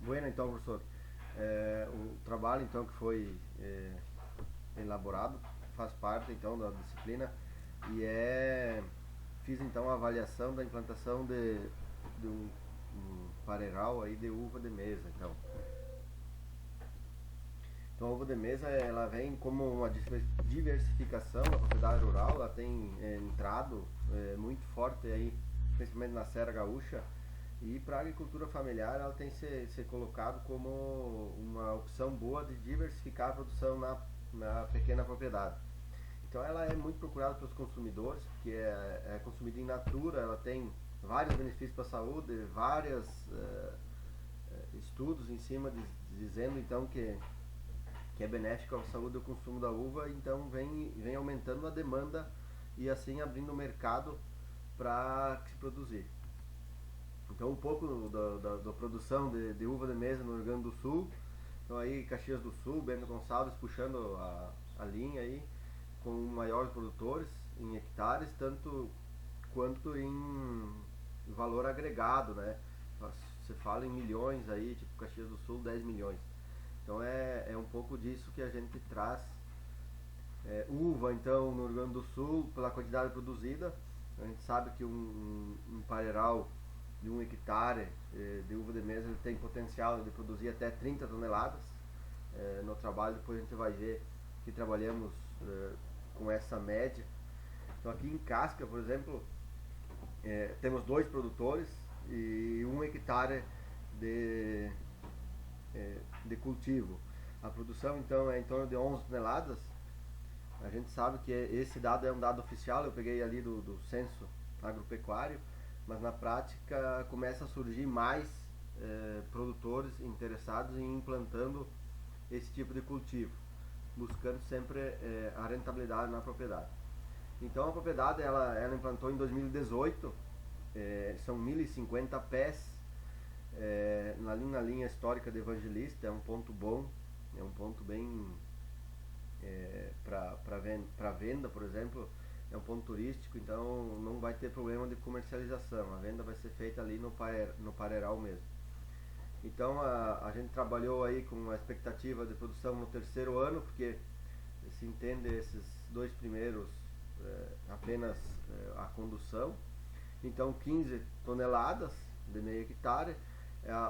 Bueno, então, professor, o trabalho então que foi elaborado faz parte então da disciplina e fiz então a avaliação da implantação de um pareiral aí de uva de mesa. Então a uva de mesa ela vem como uma diversificação da propriedade rural, ela tem entrado muito forte aí, principalmente na Serra Gaúcha, e para a agricultura familiar ela tem se colocado como uma opção boa de diversificar a produção na pequena propriedade. Então ela é muito procurada pelos consumidores, porque é consumida in natura, ela tem vários benefícios para a saúde, vários estudos em cima dizendo então que é benéfico à saúde o consumo da uva, então vem aumentando a demanda e assim abrindo o mercado para se produzir. Então um pouco da produção de uva de mesa no Rio Grande do Sul, então aí Caxias do Sul, Bento Gonçalves puxando a linha aí, com maiores produtores em hectares, tanto quanto em valor agregado, né? Você fala em milhões aí, tipo Caxias do Sul, 10 milhões. Então é um pouco disso que a gente traz. Uva, então, no Rio Grande do Sul, pela quantidade produzida, a gente sabe que um pareiral de 1 hectare de uva de mesa ele tem potencial de produzir até 30 toneladas. No trabalho, depois a gente vai ver que trabalhamos com essa média. Então, aqui em Casca, por exemplo, temos 2 produtores e 1 hectare de, de cultivo. A produção então é em torno de 11 toneladas. A gente sabe que esse dado é um dado oficial, eu peguei ali do censo agropecuário, mas na prática começa a surgir mais produtores interessados em implantando esse tipo de cultivo, buscando sempre a rentabilidade na propriedade. Então a propriedade ela implantou em 2018, são 1.050 pés, na linha histórica de Evangelista, é um ponto bom, é um ponto bem para venda, por exemplo, é um ponto turístico, então não vai ter problema de comercialização, a venda vai ser feita ali no pareiral mesmo. Então a gente trabalhou aí com uma expectativa de produção no terceiro ano, porque se entende esses 2 primeiros apenas a condução. Então 15 toneladas de meio hectare.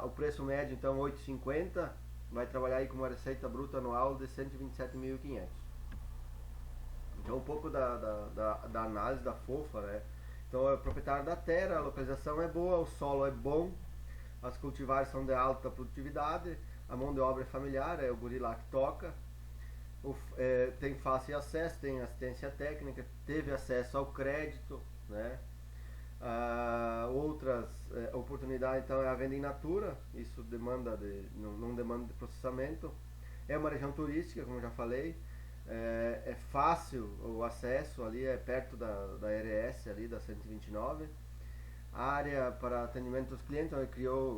O preço médio então 8,50, vai trabalhar aí com uma receita bruta anual de 127.500. Então um pouco da análise da FOFA, né? Então é proprietário da terra, a localização é boa, o solo é bom, as cultivares são de alta produtividade, a mão de obra é familiar, é o guri lá que toca, tem fácil acesso, tem assistência técnica, teve acesso ao crédito, né? Outras oportunidades então é a venda in natura, isso não demanda de processamento, é uma região turística, como eu já falei, é fácil o acesso ali, é perto da RS ali, da 129, a área para atendimento dos clientes, então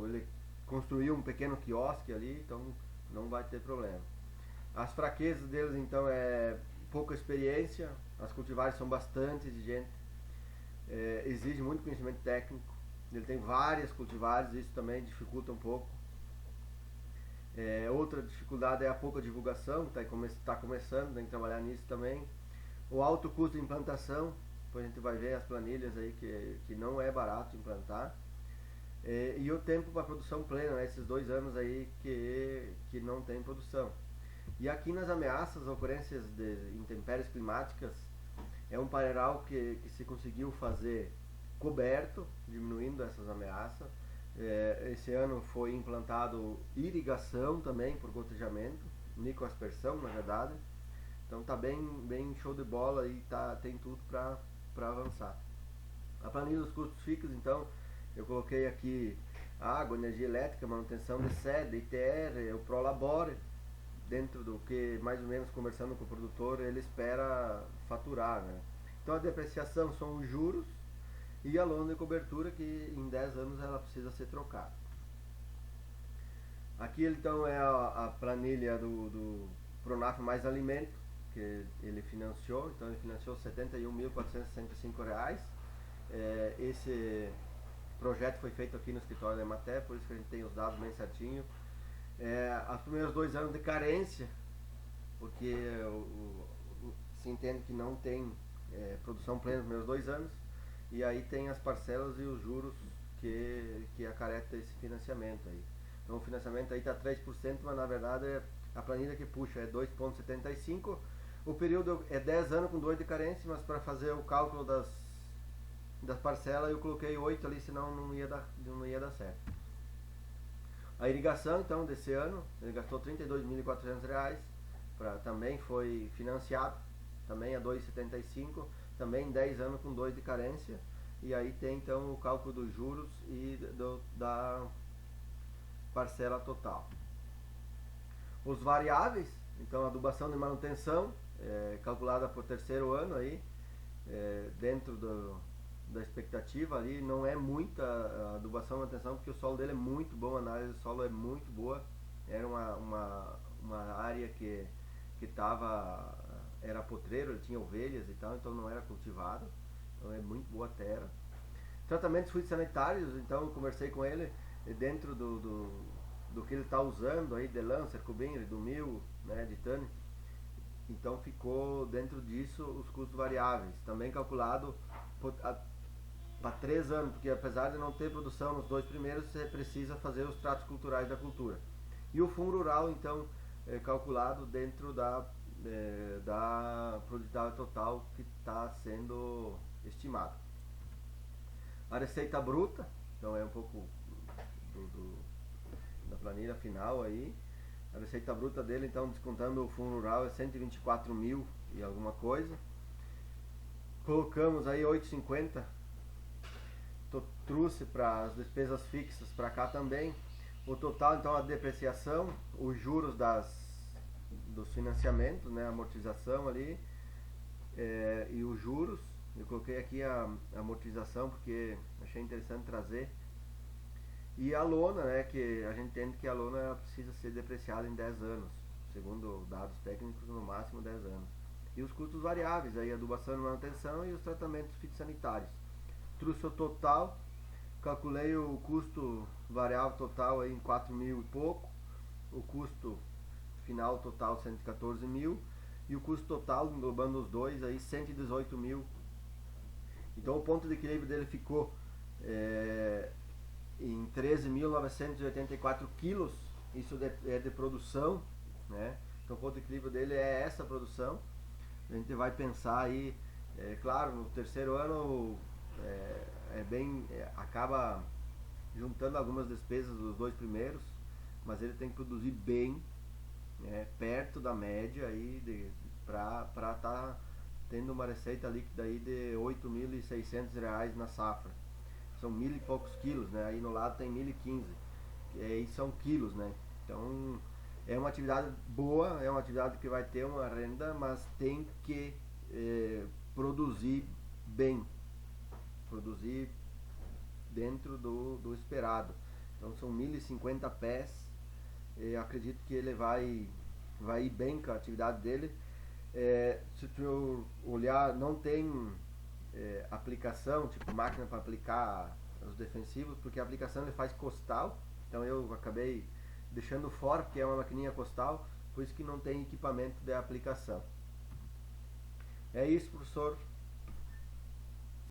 ele construiu um pequeno quiosque ali, então não vai ter problema. As fraquezas deles então é pouca experiência, as cultivares são bastante exigentes, exige muito conhecimento técnico, ele tem várias cultivares, isso também dificulta um pouco. Outra dificuldade é a pouca divulgação, está começando, tem que trabalhar nisso também. O alto custo de implantação, depois a gente vai ver as planilhas aí que não é barato implantar. E o tempo para produção plena, né, esses 2 anos aí que não tem produção. E aqui nas ameaças, ocorrências de intempéries climáticas, é um pareiral que se conseguiu fazer coberto, diminuindo essas ameaças. Esse ano foi implantado irrigação também por gotejamento, microaspersão na verdade. Então tá bem show de bola e tem tudo para avançar. A planilha dos custos fixos, então, eu coloquei aqui água, energia elétrica, manutenção de sede, ITR, o Prolabore, dentro do que mais ou menos conversando com o produtor ele espera faturar, né? Então a depreciação são os juros e a lona de cobertura que em 10 anos ela precisa ser trocada. Aqui então é a planilha do Pronaf Mais Alimento, que ele financiou, então ele financiou R$ 71.465. Esse projeto foi feito aqui no escritório da Emater, por isso que a gente tem os dados bem certinho. Os primeiros 2 anos de carência, porque se entende que não tem produção plena nos primeiros 2 anos, e aí tem as parcelas e os juros que acarreta esse financiamento aí. Então o financiamento aí está 3%, mas na verdade a planilha que puxa é 2,75%. O período é 10 anos com 2 de carência, mas para fazer o cálculo das parcelas eu coloquei 8 ali, senão não ia dar certo. A irrigação, então, desse ano, ele gastou R$ 32.400, também foi financiado, também a 2,75, também 10 anos com 2 de carência, e aí tem então o cálculo dos juros e da parcela total. Os variáveis, então, adubação de manutenção, calculada por terceiro ano aí, dentro da expectativa ali, não é muita a adubação e manutenção, porque o solo dele é muito bom, a análise do solo é muito boa. Era uma área que era potreiro, ele tinha ovelhas e tal, então não era cultivado, então é muito boa a terra. Tratamentos fitossanitários, então eu conversei com ele dentro do que ele está usando aí, de Lancer, Cubinri, do Mil, né, de Tani. Então ficou dentro disso os custos variáveis, também calculado para 3 anos, porque apesar de não ter produção nos 2 primeiros, você precisa fazer os tratos culturais da cultura. E o fundo rural, então, é calculado dentro da produtividade total que está sendo estimado. A receita bruta, então é um pouco da planilha final aí. A receita bruta dele, então, descontando o fundo rural, é 124 mil e alguma coisa. Colocamos aí 8,50. Trouxe para as despesas fixas para cá também. O total, então, a depreciação, os juros dos financiamentos, né, a amortização ali, e os juros. Eu coloquei aqui a amortização porque achei interessante trazer. E a lona, né, que a gente entende que a lona ela precisa ser depreciada em 10 anos, segundo dados técnicos, no máximo 10 anos. E os custos variáveis, aí, adubação e manutenção e os tratamentos fitossanitários. Trouxe o total, calculei o custo variável total aí em 4 mil e pouco, o custo final total 114 mil e o custo total, englobando os dois, aí 118 mil. Então o ponto de equilíbrio dele ficou em 13.984 quilos, isso é de produção, né? Então o ponto de equilíbrio dele é essa produção. A gente vai pensar aí, claro, no terceiro ano acaba juntando algumas despesas dos 2 primeiros, mas ele tem que produzir bem, né, perto da média aí para estar tendo uma receita líquida aí de R$ 8.600 na safra. São 1.000 e poucos quilos, né? Aí no lado tem 1.015, e são quilos, né? Então é uma atividade boa, é uma atividade que vai ter uma renda, mas tem que produzir bem, produzir dentro do esperado. Então são 1.050 pés, eu acredito que ele vai ir bem com a atividade dele. Se tu olhar, não tem aplicação, tipo máquina para aplicar os defensivos, porque a aplicação ele faz costal, então eu acabei deixando fora, porque é uma maquininha costal, por isso que não tem equipamento de aplicação. É isso, professor.